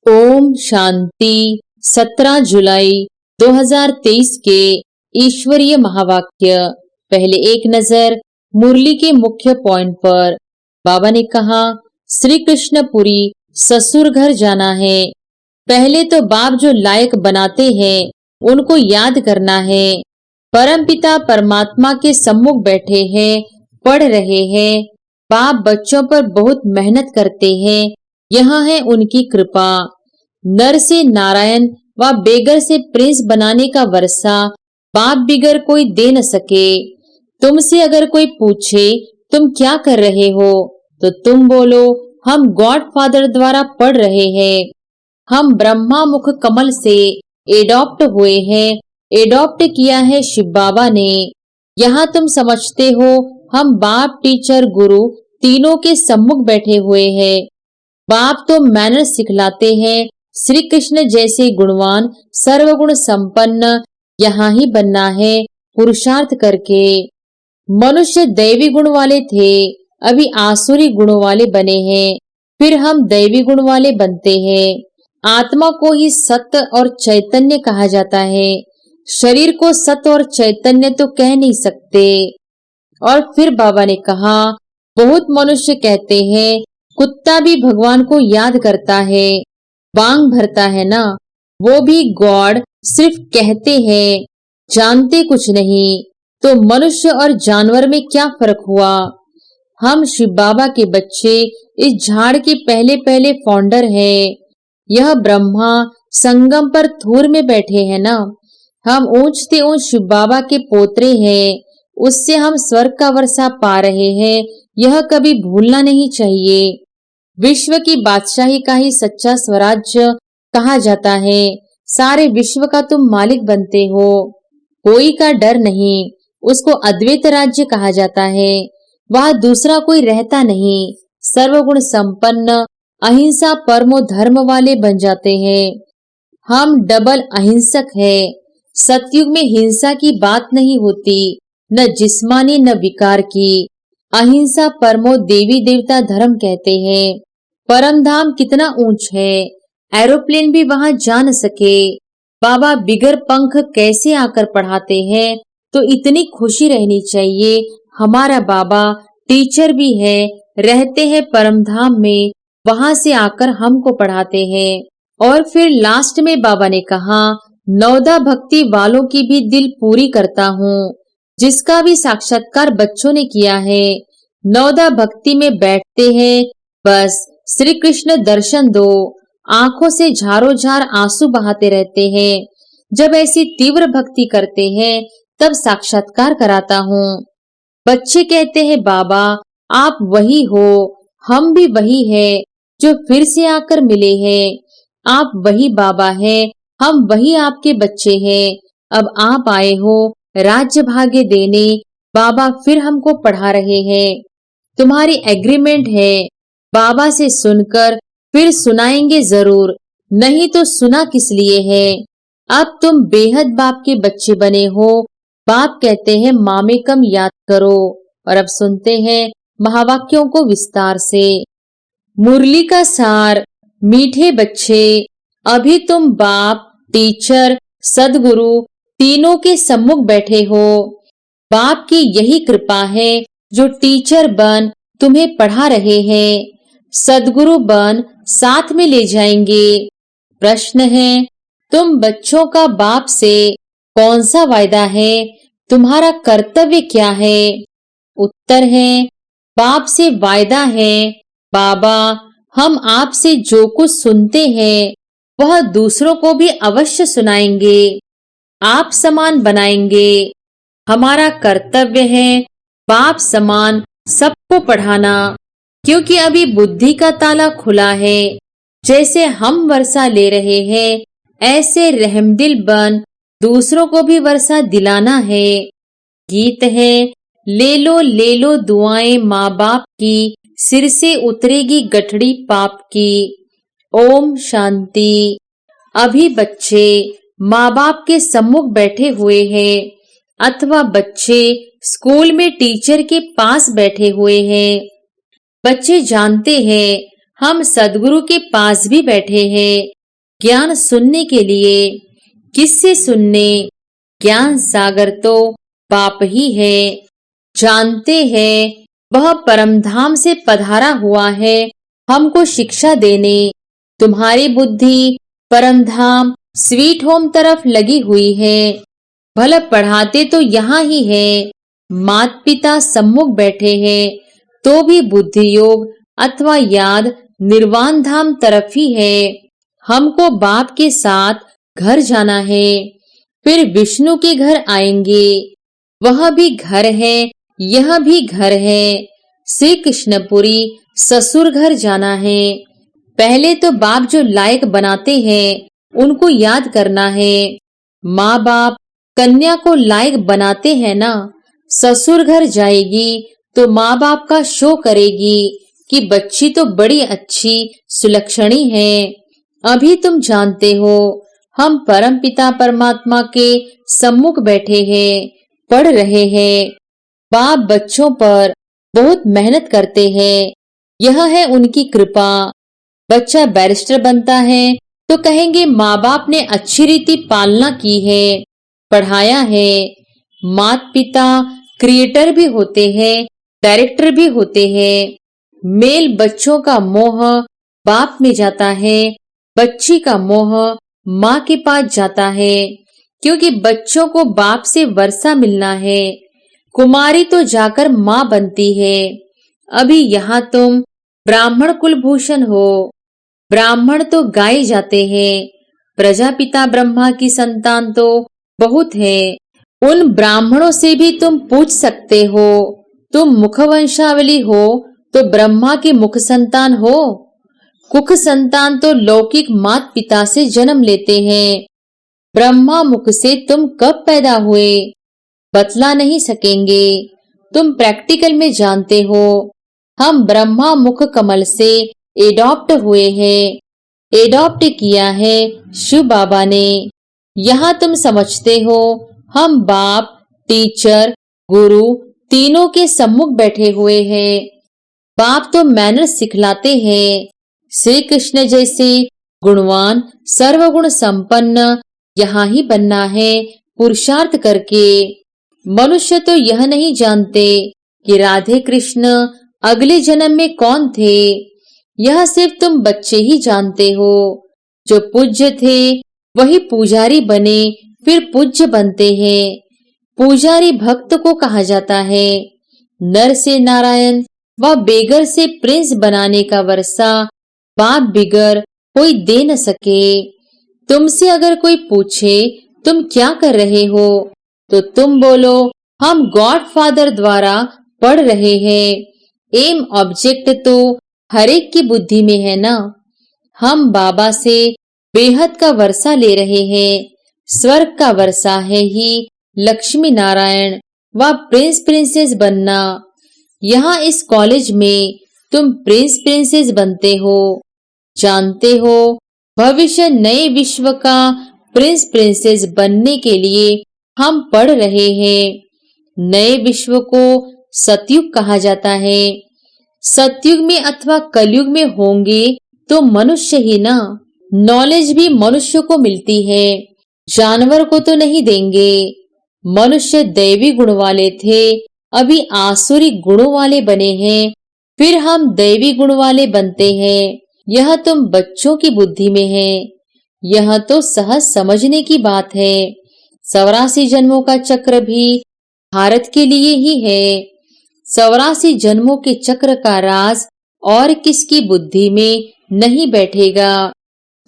ओम शांति। 17 जुलाई 2023 के ईश्वरीय महावाक्य। पहले एक नजर मुरली के मुख्य पॉइंट पर। बाबा ने कहा, श्री कृष्णपुरी ससुर घर जाना है। पहले तो बाप जो लायक बनाते हैं उनको याद करना है। परमपिता परमात्मा के सम्मुख बैठे हैं, पढ़ रहे हैं। बाप बच्चों पर बहुत मेहनत करते हैं, यहाँ है उनकी कृपा। नर से नारायण व बेगर से प्रिंस बनाने का वर्षा बाप बिगर कोई दे न सके। तुमसे अगर कोई पूछे तुम क्या कर रहे हो तो तुम बोलो हम गॉड फादर द्वारा पढ़ रहे हैं। हम ब्रह्मा मुख कमल से एडॉप्ट हुए हैं, एडॉप्ट किया है शिव बाबा ने। यहाँ तुम समझते हो हम बाप टीचर गुरु तीनों के सम्मुख बैठे हुए हैं। बाप तो मैनर सिखलाते हैं। श्री कृष्ण जैसे गुणवान सर्वगुण संपन्न यहाँ ही बनना है पुरुषार्थ करके। मनुष्य दैवी गुण वाले थे, अभी आसुरी गुणों वाले बने हैं, फिर हम दैवी गुण वाले बनते हैं। आत्मा को ही सत्य और चैतन्य कहा जाता है, शरीर को सत्य और चैतन्य तो कह नहीं सकते। और फिर बाबा ने कहा, बहुत मनुष्य कहते हैं कुत्ता भी भगवान को याद करता है, बांग भरता है ना। वो भी गॉड सिर्फ कहते हैं, जानते कुछ नहीं। तो मनुष्य और जानवर में क्या फर्क हुआ। हम शिव बाबा के बच्चे इस झाड़ के पहले पहले फाउंडर हैं। यह ब्रह्मा संगम पर थूर में बैठे हैं ना। हम ऊंच से ऊंच शिव बाबा के पोतरे हैं, उससे हम स्वर्ग का वर्षा पा रहे हैं, यह कभी भूलना नहीं चाहिए। विश्व की बादशाही का ही सच्चा स्वराज्य कहा जाता है। सारे विश्व का तुम मालिक बनते हो, कोई का डर नहीं। उसको अद्वैत राज्य कहा जाता है, वह दूसरा कोई रहता नहीं। सर्वगुण संपन्न अहिंसा परमो धर्म वाले बन जाते हैं। हम डबल अहिंसक है। सतयुग में हिंसा की बात नहीं होती, न जिस्मानी न विकार की। अहिंसा परमो देवी देवता धर्म कहते हैं। परम धाम कितना ऊंच है, एरोप्लेन भी वहां जा न सके। बाबा बिगर पंख कैसे आकर पढ़ाते हैं, तो इतनी खुशी रहनी चाहिए। हमारा बाबा टीचर भी है, रहते हैं परम धाम में, वहां से आकर हमको पढ़ाते हैं। और फिर लास्ट में बाबा ने कहा, नवदा भक्ति वालों की भी दिल पूरी करता हूँ, जिसका भी साक्षात्कार बच्चों ने किया है। नवदा भक्ति में बैठते हैं, बस श्री कृष्ण दर्शन दो, आंखों से झारो झार आंसू बहाते रहते हैं। जब ऐसी तीव्र भक्ति करते हैं तब साक्षात्कार कराता हूँ। बच्चे कहते हैं बाबा आप वही हो, हम भी वही है जो फिर से आकर मिले हैं। आप वही बाबा है, हम वही आपके बच्चे हैं। अब आप आए हो राज्य भाग्य देने, बाबा फिर हमको पढ़ा रहे हैं। तुम्हारी एग्रीमेंट है, बाबा से सुनकर फिर सुनाएंगे जरूर, नहीं तो सुना किस लिए है। अब तुम बेहद बाप के बच्चे बने हो। बाप कहते हैं मामे कम याद करो। और अब सुनते हैं महावाक्यों को विस्तार से। मुरली का सार। मीठे बच्चे, अभी तुम बाप टीचर सदगुरु तीनों के सम्मुख बैठे हो। बाप की यही कृपा है जो टीचर बन तुम्हें पढ़ा रहे हैं, सदगुरु बन साथ में ले जाएंगे। प्रश्न है, तुम बच्चों का बाप से कौन सा वायदा है, तुम्हारा कर्तव्य क्या है। उत्तर है, बाप से वायदा है, बाबा हम आपसे जो कुछ सुनते हैं वह दूसरों को भी अवश्य सुनाएंगे, आप समान बनाएंगे। हमारा कर्तव्य है बाप समान सबको पढ़ाना, क्योंकि अभी बुद्धि का ताला खुला है। जैसे हम वर्षा ले रहे हैं, ऐसे रहमदिल बन दूसरों को भी वर्षा दिलाना है। गीत है, ले लो दुआएं माँ बाप की, सिर से उतरेगी गठड़ी पाप की। ओम शांति। अभी बच्चे माँ बाप के सम्मुख बैठे हुए हैं, अथवा बच्चे स्कूल में टीचर के पास बैठे हुए हैं। बच्चे जानते हैं हम सदगुरु के पास भी बैठे हैं, ज्ञान सुनने के लिए। किससे सुनने? ज्ञान सागर तो बाप ही है। जानते हैं वह परमधाम से पधारा हुआ है हमको शिक्षा देने। तुम्हारी बुद्धि परमधाम स्वीट होम तरफ लगी हुई है। भला पढ़ाते तो यहाँ ही है, माता पिता सम्मुख बैठे हैं, तो भी बुद्धि योग अथवा याद निर्वाण धाम तरफ ही है। हमको बाप के साथ घर जाना है, फिर विष्णु के घर आएंगे। वह भी घर है, यह भी घर है। श्री कृष्णपुरी ससुर घर जाना है। पहले तो बाप जो लायक बनाते हैं उनको याद करना है। माँ बाप कन्या को लायक बनाते हैं ना। ससुर घर जाएगी तो माँ बाप का शो करेगी कि बच्ची तो बड़ी अच्छी सुलक्षणी है। अभी तुम जानते हो हम परम पिता परमात्मा के सम्मुख बैठे हैं, पढ़ रहे हैं। बाप बच्चों पर बहुत मेहनत करते हैं, यह है उनकी कृपा। बच्चा बैरिस्टर बनता है तो कहेंगे माँ बाप ने अच्छी रीति पालना की है, पढ़ाया है। माता पिता क्रिएटर भी होते हैं, डायरेक्टर भी होते हैं। मेल बच्चों का मोह बाप में जाता है, बच्ची का मोह माँ के पास जाता है, क्योंकि बच्चों को बाप से वर्षा मिलना है। कुमारी तो जाकर माँ बनती है। अभी यहाँ तुम ब्राह्मण कुलभूषण हो। ब्राह्मण तो गाए जाते हैं। प्रजापिता ब्रह्मा की संतान तो बहुत है। उन ब्राह्मणों से भी तुम पूछ सकते हो। तुम मुखवंशावली हो तो ब्रह्मा के मुख संतान हो। कुख संतान तो लौकिक मात पिता से जन्म लेते हैं। ब्रह्मा मुख से तुम कब पैदा हुए बतला नहीं सकेंगे। तुम प्रैक्टिकल में जानते हो हम ब्रह्मा मुख कमल से एडॉप्ट हुए हैं। एडॉप्ट किया है शिव बाबा ने। यहाँ तुम समझते हो हम बाप, टीचर, गुरु तीनों के सम्मुख बैठे हुए हैं। बाप तो मैनर सिखलाते हैं। श्री कृष्ण जैसे गुणवान सर्वगुण संपन्न यहाँ ही बनना है पुरुषार्थ करके। मनुष्य तो यह नहीं जानते कि राधे कृष्ण अगले जन्म में कौन थे। यह सिर्फ तुम बच्चे ही जानते हो। जो पूज्य थे वही पुजारी बने, फिर पूज्य बनते हैं। पुजारी भक्त को कहा जाता है। नर से नारायण व बेगर से प्रिंस बनाने का वर्षा बाप बिगर कोई दे न सके। तुमसे अगर कोई पूछे तुम क्या कर रहे हो तो तुम बोलो हम गॉड फादर द्वारा पढ़ रहे हैं। एम ऑब्जेक्ट तो हर एक की बुद्धि में है ना। हम बाबा से बेहद का वर्षा ले रहे हैं। स्वर्ग का वर्षा है ही लक्ष्मी नारायण व प्रिंस प्रिंसेस बनना। यहाँ इस कॉलेज में तुम प्रिंस प्रिंसेस बनते हो। जानते हो भविष्य नए विश्व का प्रिंस प्रिंसेस बनने के लिए हम पढ़ रहे हैं। नए विश्व को सतयुग कहा जाता है। सतयुग में अथवा कलयुग में होंगे तो मनुष्य ही ना। नॉलेज भी मनुष्य को मिलती है, जानवर को तो नहीं देंगे। मनुष्य दैवी गुण वाले थे, अभी आसुरी गुणों वाले बने हैं, फिर हम दैवी गुण वाले बनते हैं। यह तुम बच्चों की बुद्धि में है। यह तो सहज समझने की बात है। 84 जन्मों का चक्र भी भारत के लिए ही है। 84 जन्मों के चक्र का राज और किसकी बुद्धि में नहीं बैठेगा।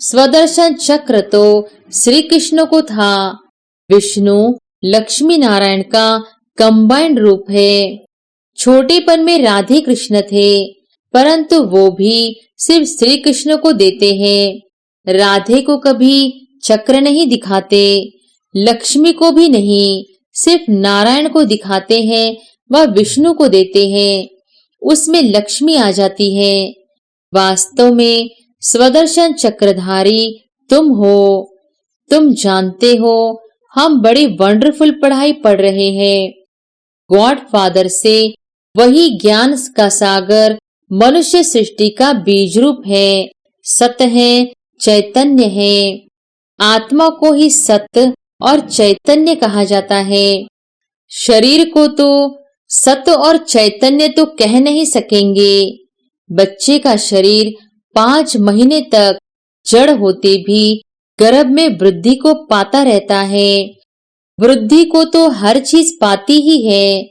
स्वदर्शन चक्र तो श्री कृष्ण को था। विष्णु लक्ष्मी नारायण का कंबाइंड रूप है। छोटेपन में राधे कृष्ण थे, परंतु वो भी सिर्फ श्री कृष्ण को देते हैं। राधे को कभी चक्र नहीं दिखाते, लक्ष्मी को भी नहीं, सिर्फ नारायण को दिखाते हैं व विष्णु को देते हैं। उसमें लक्ष्मी आ जाती है। वास्तव में स्वदर्शन चक्रधारी तुम हो। तुम जानते हो हम बड़ी वंडरफुल पढ़ाई पढ़ रहे हैं। गॉड फादर से वही ज्ञान का सागर मनुष्य सृष्टि का बीज रूप है, सत है, चैतन्य है। आत्मा को ही सत्य और चैतन्य कहा जाता है। शरीर को तो सत्य और चैतन्य तो कह नहीं सकेंगे। बच्चे का शरीर 5 महीने तक जड़ होते भी गर्भ में वृद्धि को पाता रहता है। वृद्धि को तो हर चीज पाती ही है,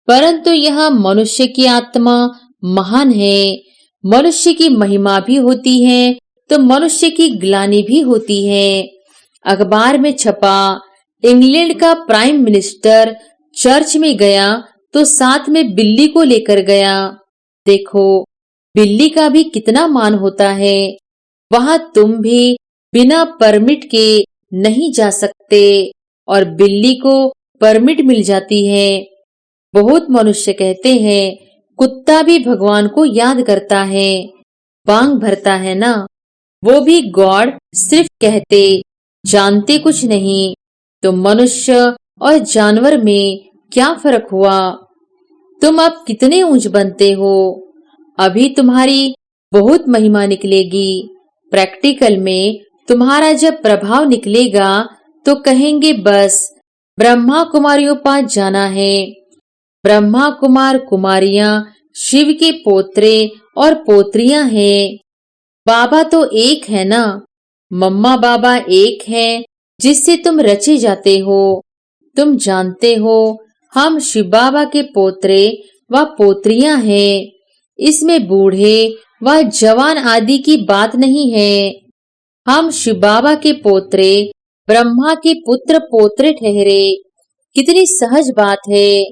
परंतु यह मनुष्य की आत्मा महान है। मनुष्य की महिमा भी होती है तो मनुष्य की ग्लानि भी होती है। अखबार में छपा, इंग्लैंड का प्राइम मिनिस्टर चर्च में गया तो साथ में बिल्ली को लेकर गया। देखो, बिल्ली का भी कितना मान होता है। वहां तुम भी बिना परमिट के नहीं जा सकते और बिल्ली को परमिट मिल जाती है। बहुत मनुष्य कहते हैं कुत्ता भी भगवान को याद करता है, बांग भरता है ना। वो भी गॉड सिर्फ कहते, जानते कुछ नहीं। तो मनुष्य और जानवर में क्या फर्क हुआ? तुम अब कितने ऊंच बनते हो। अभी तुम्हारी बहुत महिमा निकलेगी। प्रैक्टिकल में तुम्हारा जब प्रभाव निकलेगा तो कहेंगे बस ब्रह्मा कुमारियों पास जाना है। ब्रह्मा कुमार कुमारियां शिव के पोत्रे और पोत्रियां हैं। बाबा तो एक है ना, मम्मा बाबा एक है जिससे तुम रचे जाते हो। तुम जानते हो हम शिव बाबा के पोत्रे व पोत्रियां हैं। इसमें बूढ़े व जवान आदि की बात नहीं है। हम शिव बाबा के पोत्रे ब्रह्मा के पुत्र पोत्रे ठहरे। कितनी सहज बात है।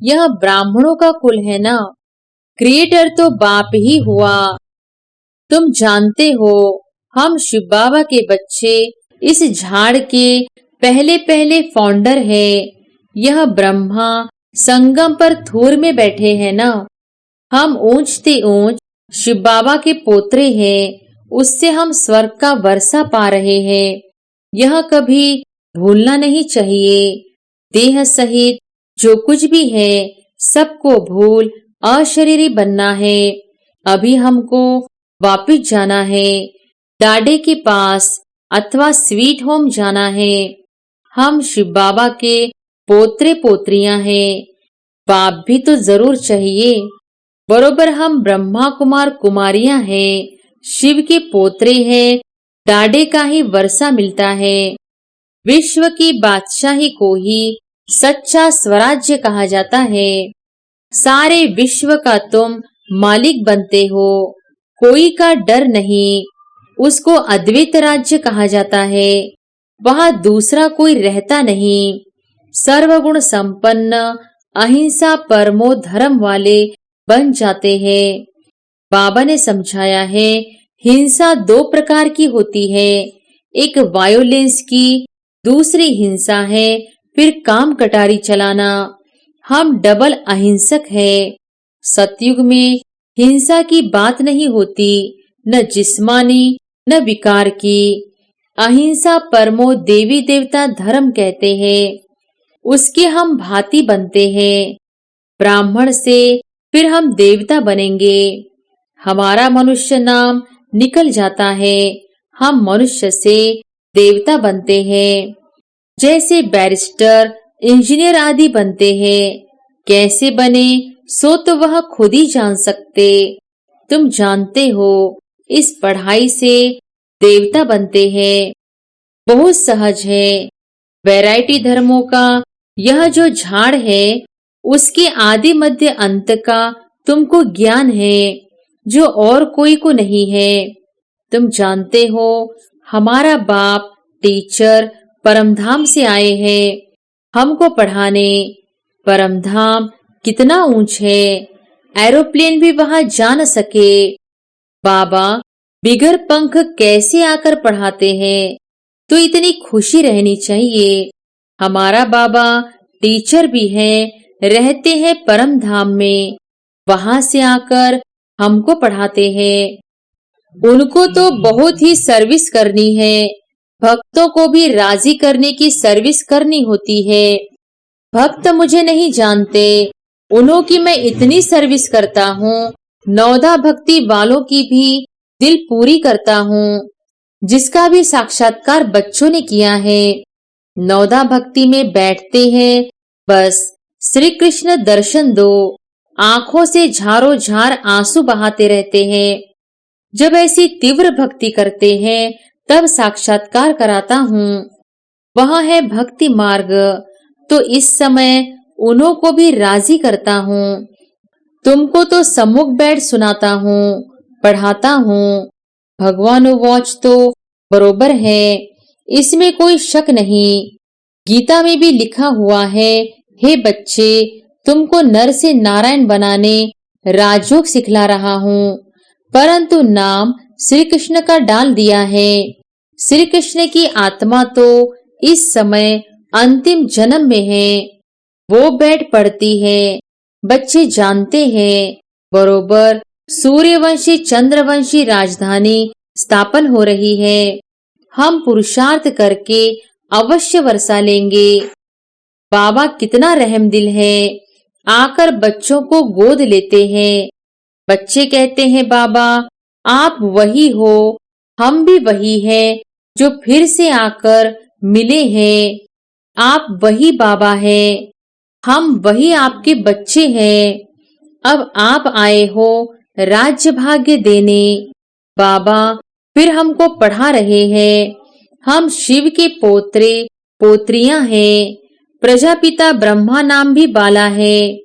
यह ब्राह्मणों का कुल है ना, क्रिएटर तो बाप ही हुआ। तुम जानते हो हम शिव बाबा के बच्चे इस झाड़ के पहले पहले फाउंडर है। यह ब्रह्मा संगम पर थूर में बैठे हैं ना। हम ऊंचते ऊंच शिव बाबा के पोत्रे हैं। उससे हम स्वर्ग का वर्षा पा रहे हैं। यह कभी भूलना नहीं चाहिए। देह सहित जो कुछ भी है सबको भूल अशरीरी बनना है। अभी हमको वापिस जाना है, डाडे के पास अथवा स्वीट होम जाना है। हम शिव बाबा के पोत्रे पोत्रियां हैं। बाप भी तो जरूर चाहिए। बरोबर हम ब्रह्मा कुमार कुमारियां हैं, शिव के पोत्रे हैं। डाडे का ही वर्षा मिलता है। विश्व की बादशाही को ही सच्चा स्वराज्य कहा जाता है। सारे विश्व का तुम मालिक बनते हो। कोई का डर नहीं। उसको अद्वैत राज्य कहा जाता है। वहां दूसरा कोई रहता नहीं। सर्वगुण संपन्न अहिंसा परमो धर्म वाले बन जाते हैं। बाबा ने समझाया है हिंसा 2 प्रकार की होती है। एक वायोलेंस की, दूसरी हिंसा है, फिर काम कटारी चलाना। हम डबल अहिंसक है। सतयुग में हिंसा की बात नहीं होती, न जिस्मानी न विकार की। अहिंसा परमो देवी देवता धर्म कहते हैं। उसके हम भांति बनते हैं। ब्राह्मण से फिर हम देवता बनेंगे। हमारा मनुष्य नाम निकल जाता है। हम मनुष्य से देवता बनते हैं। जैसे बैरिस्टर, इंजीनियर आदि बनते हैं। कैसे बने सो तो वह खुद ही जान सकते। तुम जानते हो इस पढ़ाई से देवता बनते हैं। बहुत सहज है। वैरायटी धर्मों का यह जो झाड़ है उसके आदि मध्य अंत का तुमको ज्ञान है जो और कोई को नहीं है। तुम जानते हो हमारा बाप टीचर परमधाम से आए हैं हमको पढ़ाने। परमधाम कितना ऊंच है, एरोप्लेन भी वहां जा न सके। बाबा बिगर पंख कैसे आकर पढ़ाते हैं, तो इतनी खुशी रहनी चाहिए। हमारा बाबा टीचर भी है, रहते हैं परम धाम में, वहां से आकर हमको पढ़ाते हैं। उनको तो बहुत ही सर्विस करनी है। भक्तों को भी राजी करने की सर्विस करनी होती है। भक्त मुझे नहीं जानते, उन्हों की मैं इतनी सर्विस करता हूँ। नौदा भक्ति वालों की भी दिल पूरी करता हूँ। जिसका भी साक्षात्कार बच्चों ने किया है। नवदा भक्ति में बैठते हैं, बस श्री कृष्ण दर्शन दो, आंखों से झारों झार आंसू बहाते रहते हैं। जब ऐसी तीव्र भक्ति करते हैं तब साक्षात्कार कराता हूँ। वह है भक्ति मार्ग, तो इस समय उन्हों को भी राजी करता हूँ। तुमको तो सम्मुख बैठ सुनाता हूँ, पढ़ाता हूँ। भगवानुवाच तो बरोबर है, इसमें कोई शक नहीं। गीता में भी लिखा हुआ है, हे बच्चे, तुमको नर से नारायण बनाने राजयोग सिखला रहा हूँ, परंतु नाम श्री कृष्ण का डाल दिया है। श्री कृष्ण की आत्मा तो इस समय अंतिम जन्म में है, वो बैठ पढ़ती है। बच्चे जानते हैं, बरोबर सूर्यवंशी चंद्रवंशी राजधानी स्थापन हो रही है। हम पुरुषार्थ करके अवश्य वर्षा लेंगे। बाबा कितना रहमदिल है, आकर बच्चों को गोद लेते हैं। बच्चे कहते हैं, बाबा आप वही हो, हम भी वही हैं जो फिर से आकर मिले हैं। आप वही बाबा हैं, हम वही आपके बच्चे हैं। अब आप आए हो राज्य भाग्य देने। बाबा फिर हमको पढ़ा रहे हैं। हम शिव के पोत्रे पोत्रियां हैं। प्रजापिता ब्रह्मा नाम भी बाला है।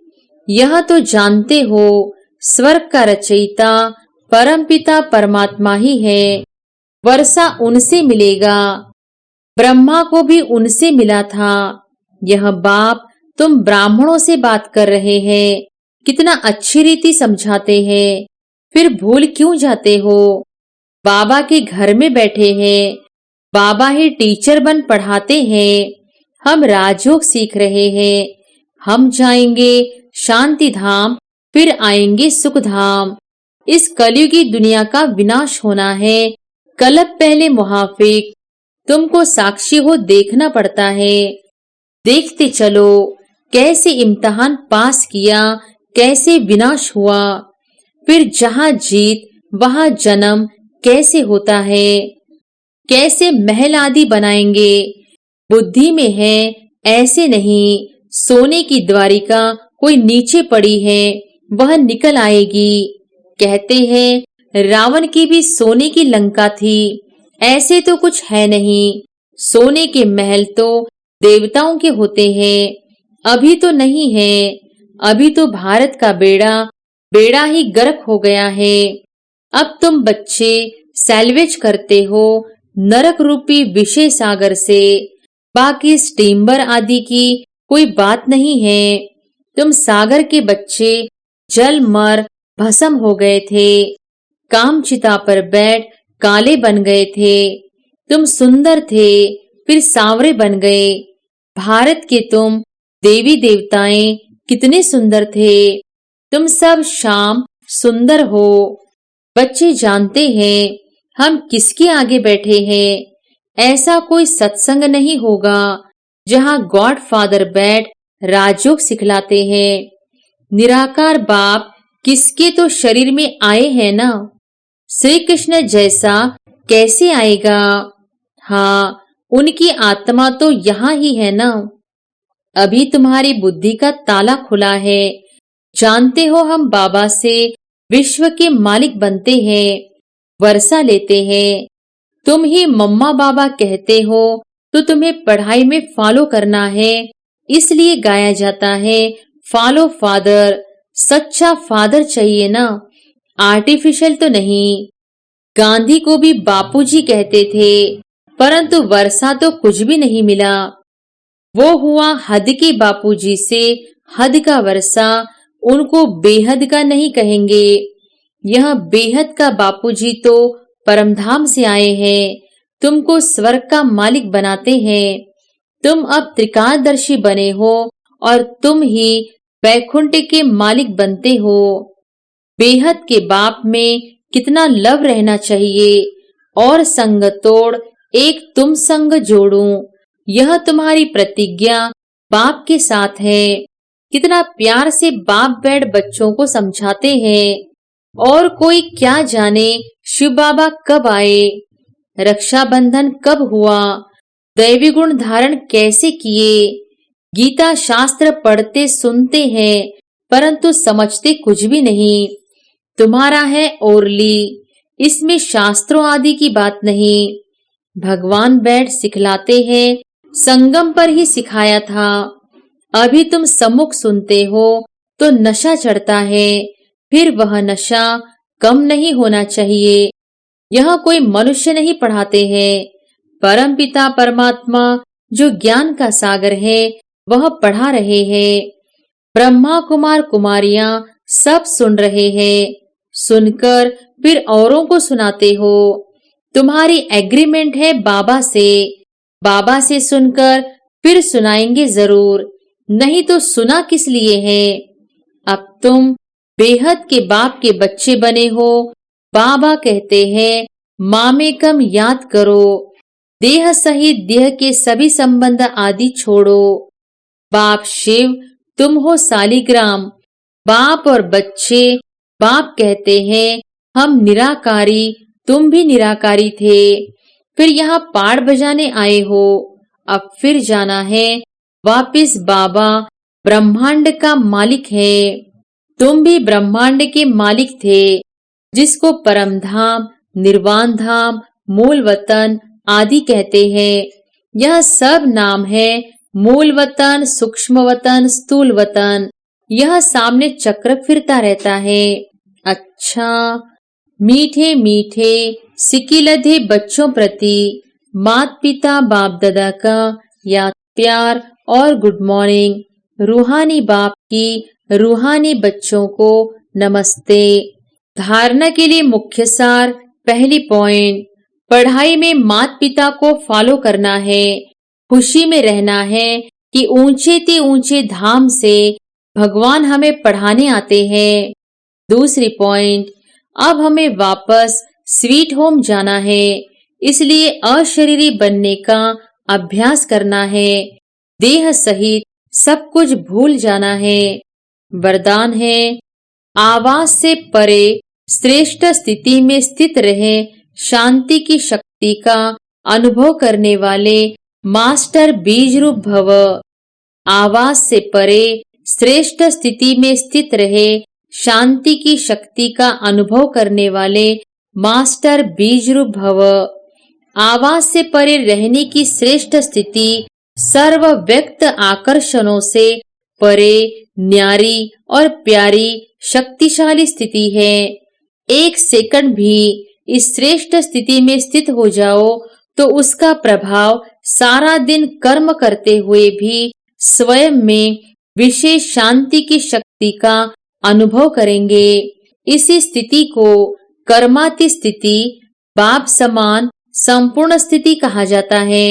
यह तो जानते हो, स्वर्ग का रचयिता परमपिता परमात्मा ही है। वर्षा उनसे मिलेगा, ब्रह्मा को भी उनसे मिला था। यह बाप तुम ब्राह्मणों से बात कर रहे हैं, कितना अच्छी रीति समझाते हैं, फिर भूल क्यों जाते हो? बाबा के घर में बैठे हैं, बाबा ही टीचर बन पढ़ाते हैं। हम राजयोग सीख रहे हैं। हम जाएंगे शांति धाम, फिर आएंगे सुख धाम। इस कलयुगी दुनिया का विनाश होना है। कलप पहले मुहाफिक, तुमको साक्षी हो देखना पड़ता है। देखते चलो कैसे इम्तिहान पास किया, कैसे विनाश हुआ। फिर जहां जीत वहां जन्म कैसे होता है। कैसे महल आदि बनाएंगे, बुद्धि में है ऐसे नहीं। सोने की द्वारिका कोई नीचे पड़ी है, वह निकल आएगी। कहते हैं रावण की भी सोने की लंका थी, ऐसे तो कुछ है नहीं। सोने के महल तो देवताओं के होते हैं, अभी तो नहीं है। अभी तो भारत का बेड़ा ही गर्क हो गया है। अब तुम बच्चे सैल्वेज करते हो नरक रूपी विषय सागर से। बाकी स्टीमर आदि की कोई बात नहीं है। तुम सागर के बच्चे जल मर भस्म हो गए थे, काम चिता पर बैठ काले बन गए थे। तुम सुंदर थे, फिर सांवरे बन गए। भारत के तुम देवी देवताएं कितने सुंदर थे, तुम सब शाम सुंदर हो। बच्चे जानते हैं हम किसके आगे बैठे हैं। ऐसा कोई सत्संग नहीं होगा जहां गॉड फादर बैठ राजयोग सिखलाते हैं। निराकार बाप किसके तो शरीर में आए हैं ना। श्री कृष्ण जैसा कैसे आएगा? हाँ, उनकी आत्मा तो यहाँ ही है ना। अभी तुम्हारी बुद्धि का ताला खुला है। जानते हो हम बाबा से विश्व के मालिक बनते हैं, वर्षा लेते हैं। तुम ही मम्मा बाबा कहते हो तो तुम्हें पढ़ाई में फॉलो करना है, इसलिए गाया जाता है फॉलो फादर। सच्चा फादर चाहिए ना, आर्टिफिशियल तो नहीं। गांधी को भी बापूजी कहते थे, परंतु वर्षा तो कुछ भी नहीं मिला। वो हुआ हद के बापूजी से हद का वर्षा, उनको बेहद का नहीं कहेंगे। यह बेहद का बापूजी तो परमधाम से आए हैं, तुमको स्वर्ग का मालिक बनाते हैं। तुम अब त्रिकालदर्शी बने हो और तुम ही वैकुंठ के मालिक बनते हो। बेहद के बाप में कितना लव रहना चाहिए, और संग तोड़ एक तुम संग जोड़ूं, यह तुम्हारी प्रतिज्ञा बाप के साथ है। कितना प्यार से बाप बैठ बच्चों को समझाते हैं। और कोई क्या जाने शिव बाबा कब आए। रक्षाबंधन कब हुआ, दैवी गुण धारण कैसे किए। गीता शास्त्र पढ़ते सुनते हैं परंतु समझते कुछ भी नहीं। तुम्हारा है ओरली, इसमें शास्त्रों आदि की बात नहीं। भगवान बैठ सिखलाते हैं, संगम पर ही सिखाया था। अभी तुम सम्मुख सुनते हो तो नशा चढ़ता है, फिर वह नशा कम नहीं होना चाहिए। यह कोई मनुष्य नहीं पढ़ाते हैं, परम पिता परमात्मा जो ज्ञान का सागर है वह पढ़ा रहे हैं। ब्रह्मा कुमार कुमारियां सब सुन रहे हैं, सुनकर फिर औरों को सुनाते हो। तुम्हारी एग्रीमेंट है बाबा से सुनकर फिर सुनाएंगे जरूर, नहीं तो सुना किस लिए है। अब तुम बेहद के बाप के बच्चे बने हो। बाबा कहते हैं मामेकम याद करो, देह सहित देह के सभी संबंध आदि छोड़ो। बाप शिव, तुम हो सालिग्राम। बाप और बच्चे, बाप कहते हैं हम निराकारी, तुम भी निराकारी थे, फिर यहाँ पाड़ बजाने आए हो। अब फिर जाना है वापिस। बाबा ब्रह्मांड का मालिक है, तुम भी ब्रह्मांड के मालिक थे, जिसको परम धाम, निर्वाण धाम, मूल वतन आदि कहते हैं। यह सब नाम है मूल वतन, सूक्ष्म वतन, स्थूल वतन। यह सामने चक्र फिरता रहता है। अच्छा, मीठे मीठे सिकिलधे बच्चों प्रति माता पिता बाप दादा का याद प्यार और गुड मॉर्निंग। रूहानी बाप की रूहानी बच्चों को नमस्ते। धारणा के लिए मुख्य सार। पहली पॉइंट, पढ़ाई में माता पिता को फॉलो करना है। खुशी में रहना है कि ऊंचे ते ऊंचे धाम से भगवान हमें पढ़ाने आते हैं। दूसरी पॉइंट, अब हमें वापस स्वीट होम जाना है, इसलिए अशरीरी बनने का अभ्यास करना है। देह सहित सब कुछ भूल जाना है। वरदान है, आवाज से परे श्रेष्ठ स्थिति में स्थित रहे शांति की शक्ति का अनुभव करने वाले मास्टर बीज रूप भव। आवाज से परे श्रेष्ठ स्थिति में स्थित रहे शांति की शक्ति का अनुभव करने वाले मास्टर बीज रूप भव। आवाज से परे रहने की श्रेष्ठ स्थिति सर्व व्यक्त आकर्षणों से परे न्यारी और प्यारी शक्तिशाली स्थिति है। एक सेकंड भी इस श्रेष्ठ स्थिति में स्थित हो जाओ तो उसका प्रभाव सारा दिन कर्म करते हुए भी स्वयं में विशेष शांति की शक्ति का अनुभव करेंगे। इसी स्थिति को कर्माती स्थिति, बाप समान संपूर्ण स्थिति कहा जाता है।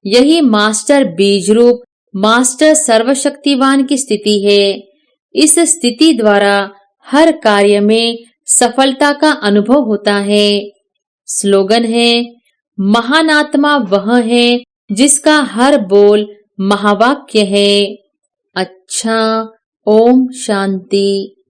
यही मास्टर बीज रूप, मास्टर सर्वशक्तिवान की स्थिति है। इस स्थिति द्वारा हर कार्य में सफलता का अनुभव होता है। स्लोगन है, महान आत्मा वह है जिसका हर बोल महावाक्य है। अच्छा, ओम शांति।